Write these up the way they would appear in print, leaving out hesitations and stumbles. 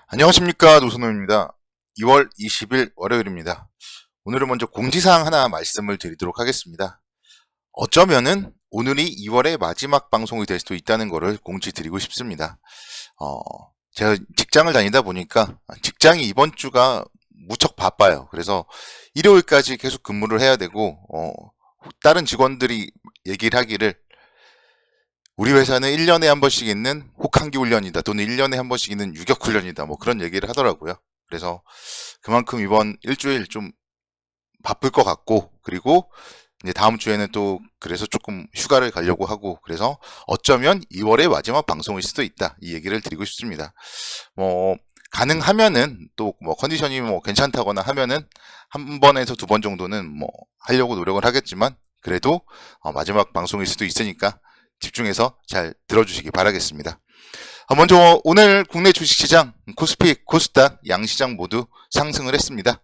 안녕하십니까, 노선호입니다. 2월 20일 월요일입니다. 오늘은 먼저 공지사항 하나 말씀을 드리도록 하겠습니다. 어쩌면은 오늘이 2월의 마지막 방송이 될 수도 있다는 것을 공지 드리고 싶습니다. 제가 직장을 다니다 보니까 직장이 이번 주가 무척 바빠요. 그래서 일요일까지 계속 근무를 해야 되고, 다른 직원들이 얘기를 하기를 우리 회사는 1년에 한 번씩 있는 혹한기 훈련이다, 또는 1년에 한 번씩 있는 유격 훈련이다, 뭐 그런 얘기를 하더라고요. 그래서 그만큼 이번 일주일 좀 바쁠 것 같고, 그리고 이제 다음 주에는 또 그래서 조금 휴가를 가려고 하고, 그래서 어쩌면 2월의 마지막 방송일 수도 있다, 이 얘기를 드리고 싶습니다. 뭐 가능하면은 또 뭐 컨디션이 뭐 괜찮다거나 하면은 한 번에서 두 번 정도는 뭐 하려고 노력을 하겠지만, 그래도 마지막 방송일 수도 있으니까 집중해서 잘 들어주시기 바라겠습니다. 먼저 오늘 국내 주식시장 코스피, 코스닥 양시장 모두 상승을 했습니다.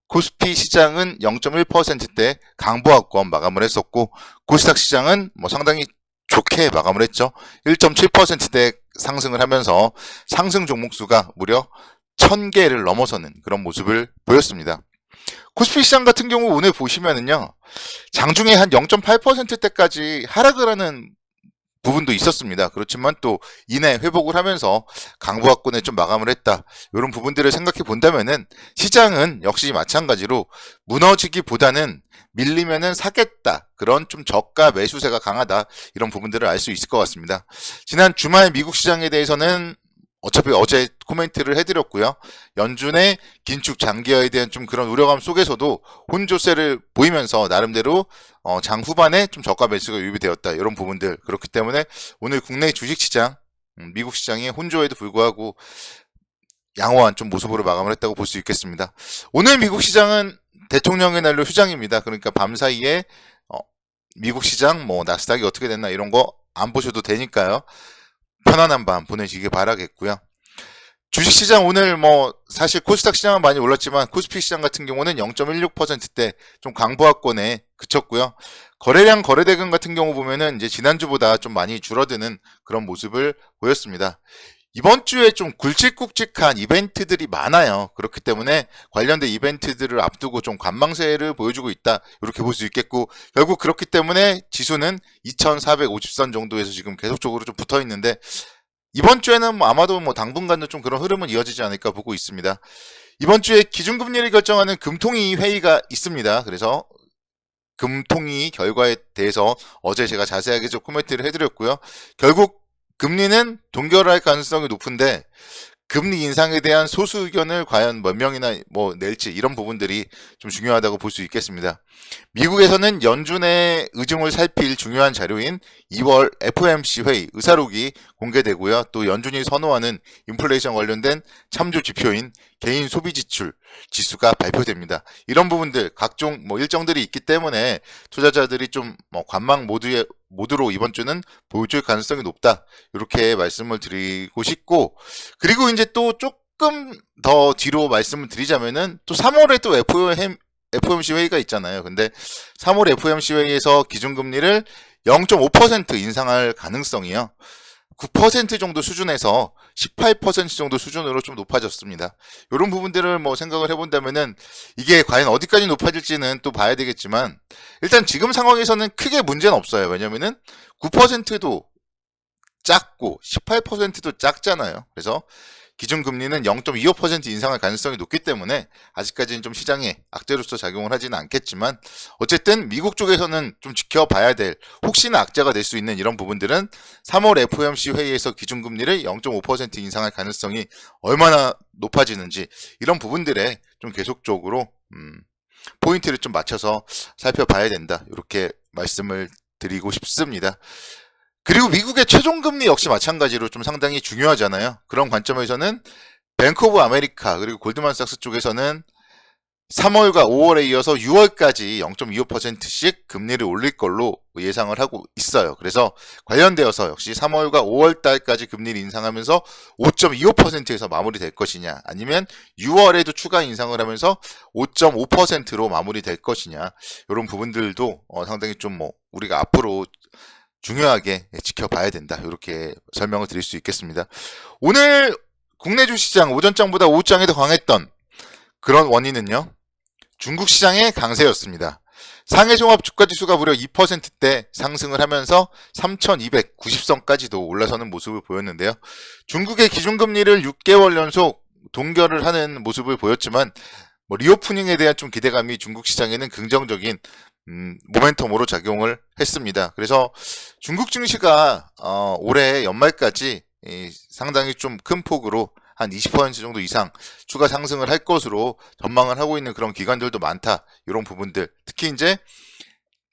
코스피 시장은 0.1%대 강보합권 마감을 했었고, 코스닥 시장은 뭐 상당히 좋게 마감을 했죠. 1.7%대 상승을 하면서 상승 종목수가 무려 1000개를 넘어서는 그런 모습을 보였습니다. 코스피 시장 같은 경우 오늘 보시면은요, 장중에 한 0.8%대까지 하락을 하는 부분도 있었습니다. 그렇지만 또 이내 회복을 하면서 강보합권에 좀 마감을 했다, 이런 부분들을 생각해 본다면은 시장은 역시 마찬가지로 무너지기보다는 밀리면은 사겠다, 그런 좀 저가 매수세가 강하다, 이런 부분들을 알 수 있을 것 같습니다. 지난 주말 미국 시장에 대해서는 어차피 어제 코멘트를 해드렸고요. 연준의 긴축 장기화에 대한 좀 그런 우려감 속에서도 혼조세를 보이면서 나름대로 장 후반에 좀 저가 매수가 유입이 되었다, 이런 부분들. 그렇기 때문에 오늘 국내 주식시장, 미국 시장의 혼조에도 불구하고 양호한 좀 모습으로 마감을 했다고 볼 수 있겠습니다. 오늘 미국 시장은 대통령의 날로 휴장입니다. 그러니까 밤사이에 미국 시장 뭐 나스닥이 어떻게 됐나 이런 거 안 보셔도 되니까요. 편안한 밤 보내시길 바라겠고요. 주식시장 오늘 뭐 사실 코스닥 시장은 많이 올랐지만 코스피 시장 같은 경우는 0.16%대 좀 강보합권에 그쳤고요. 거래량 거래대금 같은 경우 보면은 이제 지난주보다 좀 많이 줄어드는 그런 모습을 보였습니다. 이번 주에 좀 굵직굵직한 이벤트들이 많아요. 그렇기 때문에 관련된 이벤트들을 앞두고 좀 관망세를 보여주고 있다, 이렇게 볼 수 있겠고, 결국 그렇기 때문에 지수는 2450선 정도에서 지금 계속적으로 좀 붙어 있는데, 이번 주에는 뭐 아마도 뭐 당분간은 좀 그런 흐름은 이어지지 않을까 보고 있습니다. 이번 주에 기준금리를 결정하는 금통위 회의가 있습니다. 그래서 금통위 결과에 대해서 어제 제가 자세하게 좀 코멘트를 해드렸고요. 결국 금리는 동결할 가능성이 높은데, 금리 인상에 대한 소수 의견을 과연 몇 명이나 뭐 낼지, 이런 부분들이 좀 중요하다고 볼 수 있겠습니다. 미국에서는 연준의 의중을 살필 중요한 자료인 2월 FOMC 회의 의사록이 공개되고요. 또 연준이 선호하는 인플레이션 관련된 참조 지표인 개인 소비 지출 지수가 발표됩니다. 이런 부분들 각종 뭐 일정들이 있기 때문에 투자자들이 좀 뭐 관망 모드로 이번 주는 보여줄 가능성이 높다, 이렇게 말씀을 드리고 싶고, 그리고 이제 또 조금 더 뒤로 말씀을 드리자면은 또 3월에 또 FOMC 회의가 있잖아요. 근데 3월 FOMC 회의에서 기준금리를 0.5% 인상할 가능성이요, 9% 정도 수준에서 18% 정도 수준으로 좀 높아졌습니다. 이런 부분들을 뭐 생각을 해본다면은 이게 과연 어디까지 높아질지는 또 봐야 되겠지만, 일단 지금 상황에서는 크게 문제는 없어요. 왜냐면은 9%도 작고 18%도 작잖아요. 그래서 기준금리는 0.25% 인상할 가능성이 높기 때문에 아직까지는 좀 시장에 악재로서 작용을 하지는 않겠지만, 어쨌든 미국 쪽에서는 좀 지켜봐야 될, 혹시나 악재가 될 수 있는 이런 부분들은 3월 FOMC 회의에서 기준금리를 0.5% 인상할 가능성이 얼마나 높아지는지, 이런 부분들에 좀 계속적으로 포인트를 좀 맞춰서 살펴봐야 된다, 이렇게 말씀을 드리고 싶습니다. 그리고 미국의 최종금리 역시 마찬가지로 좀 상당히 중요하잖아요. 그런 관점에서는 뱅크 오브 아메리카 그리고 골드만삭스 쪽에서는 3월과 5월에 이어서 6월까지 0.25%씩 금리를 올릴 걸로 예상을 하고 있어요. 그래서 관련되어서 역시 3월과 5월 달까지 금리를 인상하면서 5.25%에서 마무리될 것이냐, 아니면 6월에도 추가 인상을 하면서 5.5%로 마무리될 것이냐, 이런 부분들도 상당히 좀 뭐 우리가 앞으로 중요하게 지켜봐야 된다, 이렇게 설명을 드릴 수 있겠습니다. 오늘 국내 주시장 오전장보다 오후장이 더 강했던 그런 원인은요, 중국 시장의 강세였습니다. 상해 종합 주가 지수가 무려 2%대 상승을 하면서 3,290선까지도 올라서는 모습을 보였는데요. 중국의 기준금리를 6개월 연속 동결을 하는 모습을 보였지만 리오프닝에 대한 좀 기대감이 중국 시장에는 긍정적인 모멘텀으로 작용을 했습니다. 그래서 중국 증시가 올해 연말까지 상당히 좀 큰 폭으로 한 20% 정도 이상 추가 상승을 할 것으로 전망을 하고 있는 그런 기관들도 많다. 이런 부분들. 특히 이제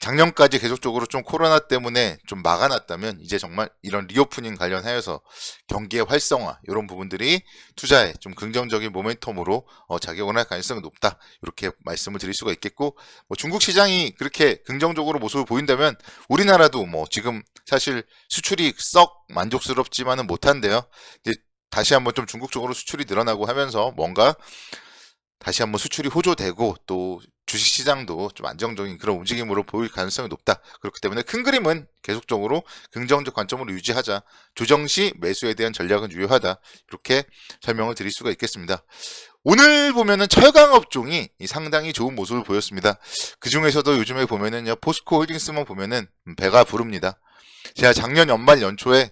작년까지 계속적으로 좀 코로나 때문에 좀 막아놨다면 이제 정말 이런 리오프닝 관련하여서 경기의 활성화 이런 부분들이 투자에 좀 긍정적인 모멘텀으로 작용을 할 가능성이 높다. 이렇게 말씀을 드릴 수가 있겠고, 중국 시장이 그렇게 긍정적으로 모습을 보인다면 우리나라도 지금 사실 수출이 썩 만족스럽지만은 못한데요. 이제 다시 한번 좀 중국 쪽으로 수출이 늘어나고 하면서 뭔가 다시 한번 수출이 호조되고 또 주식시장도 좀 안정적인 그런 움직임으로 보일 가능성이 높다. 그렇기 때문에 큰 그림은 계속적으로 긍정적 관점으로 유지하자. 조정시 매수에 대한 전략은 유효하다. 이렇게 설명을 드릴 수가 있겠습니다. 오늘 보면은 철강업종이 상당히 좋은 모습을 보였습니다. 그 중에서도 요즘에 보면은요, 포스코 홀딩스만 보면은 배가 부릅니다. 제가 작년 연말 연초에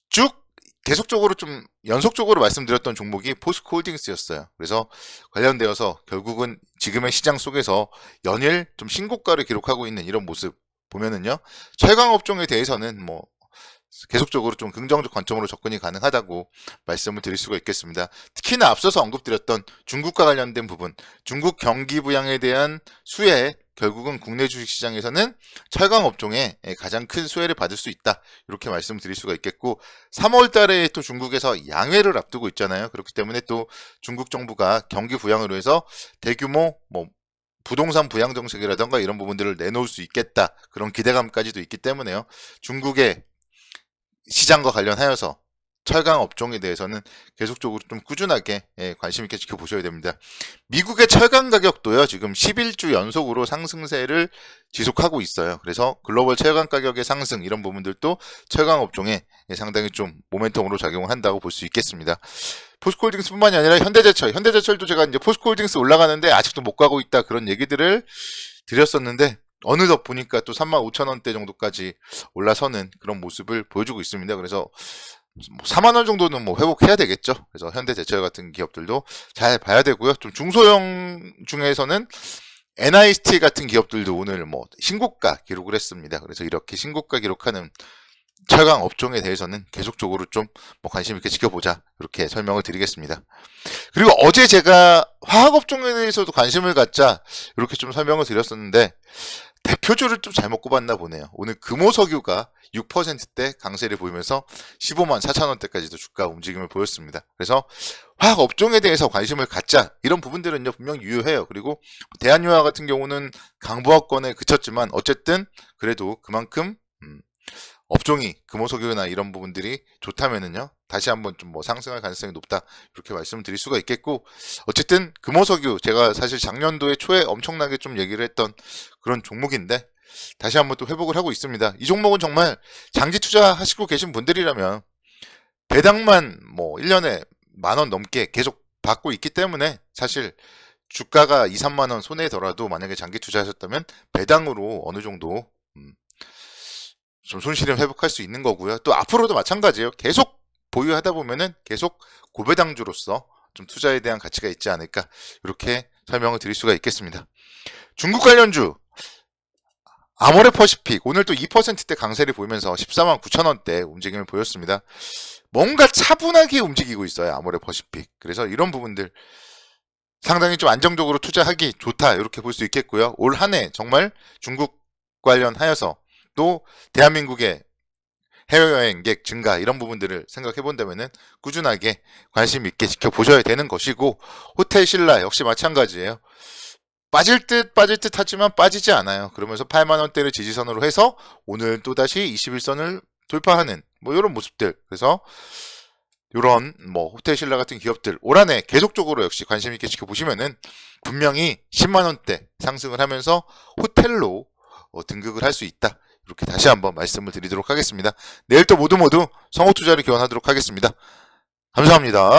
쭉 계속적으로 좀 연속적으로 말씀드렸던 종목이 포스코 홀딩스였어요. 그래서 관련되어서 결국은 지금의 시장 속에서 연일 좀 신고가를 기록하고 있는 이런 모습 보면은요, 철강 업종에 대해서는 계속적으로 좀 긍정적 관점으로 접근이 가능하다고 말씀을 드릴 수가 있겠습니다. 특히나 앞서서 언급드렸던 중국과 관련된 부분, 중국 경기 부양에 대한 수혜, 결국은 국내 주식시장에서는 철강 업종에 가장 큰 수혜를 받을 수 있다. 이렇게 말씀을 드릴 수가 있겠고, 3월 달에 또 중국에서 양회를 앞두고 있잖아요. 그렇기 때문에 또 중국 정부가 경기 부양으로 해서 대규모 부동산 부양 정책이라던가 이런 부분들을 내놓을 수 있겠다. 그런 기대감까지도 있기 때문에요. 중국의 시장과 관련하여서 철강 업종에 대해서는 계속적으로 좀 꾸준하게 관심 있게 지켜보셔야 됩니다. 미국의 철강 가격도요, 지금 11주 연속으로 상승세를 지속하고 있어요. 그래서 글로벌 철강 가격의 상승 이런 부분들도 철강 업종에 상당히 좀 모멘텀으로 작용을 한다고 볼 수 있겠습니다. 포스코홀딩스뿐만이 아니라 현대제철도 제가 이제 포스코홀딩스 올라가는데 아직도 못 가고 있다 그런 얘기들을 드렸었는데, 어느덧 보니까 또 35,000원대 정도까지 올라서는 그런 모습을 보여주고 있습니다. 그래서 4만원 정도는 회복해야 되겠죠. 그래서 현대제철 같은 기업들도 잘 봐야 되고요. 좀 중소형 중에서는 NIST 같은 기업들도 오늘 신고가 기록을 했습니다. 그래서 이렇게 신고가 기록하는 철강 업종에 대해서는 계속적으로 좀 관심 있게 지켜보자. 이렇게 설명을 드리겠습니다. 그리고 어제 제가 화학업종에 대해서도 관심을 갖자 이렇게 좀 설명을 드렸었는데, 대표주를 좀 잘못 꼽았나 보네요. 오늘 금호석유가 6%대 강세를 보이면서 15만 4천원대까지도 주가 움직임을 보였습니다. 그래서 화학업종에 대해서 관심을 갖자, 이런 부분들은요 분명 유효해요. 그리고 대한유화 같은 경우는 강보합권에 그쳤지만 어쨌든 그래도 그만큼 업종이 금호석유나 이런 부분들이 좋다면은요 다시 한번 좀 상승할 가능성이 높다, 이렇게 말씀을 드릴 수가 있겠고, 어쨌든 금호석유 제가 사실 작년도에 초에 엄청나게 좀 얘기를 했던 그런 종목인데 다시 한번 또 회복을 하고 있습니다. 이 종목은 정말 장기 투자하시고 계신 분들이라면 배당만 1년에 만원 넘게 계속 받고 있기 때문에, 사실 주가가 2, 3만원 손해더라도 만약에 장기 투자하셨다면 배당으로 어느 정도 좀 손실을 회복할 수 있는 거고요. 또 앞으로도 마찬가지예요. 계속 보유하다 보면은 계속 고배당주로서 좀 투자에 대한 가치가 있지 않을까, 이렇게 설명을 드릴 수가 있겠습니다. 중국 관련주 아모레퍼시픽 오늘 또 2%대 강세를 보이면서 14만 9천원대 움직임을 보였습니다. 뭔가 차분하게 움직이고 있어요, 아모레퍼시픽. 그래서 이런 부분들 상당히 좀 안정적으로 투자하기 좋다, 이렇게 볼 수 있겠고요. 올 한 해 정말 중국 관련하여서 또 대한민국의 해외여행객 증가 이런 부분들을 생각해 본다면은 꾸준하게 관심 있게 지켜보셔야 되는 것이고, 호텔 신라 역시 마찬가지예요. 빠질 듯 하지만 빠지지 않아요. 그러면서 8만원대를 지지선으로 해서 오늘 또다시 21선을 돌파하는 이런 모습들. 그래서 이런 호텔 신라 같은 기업들 올 한 해 계속적으로 역시 관심 있게 지켜보시면은 분명히 10만원대 상승을 하면서 호텔로 등극을 할 수 있다, 이렇게 다시 한번 말씀을 드리도록 하겠습니다. 내일 또 모두 성호투자를 기원하도록 하겠습니다. 감사합니다.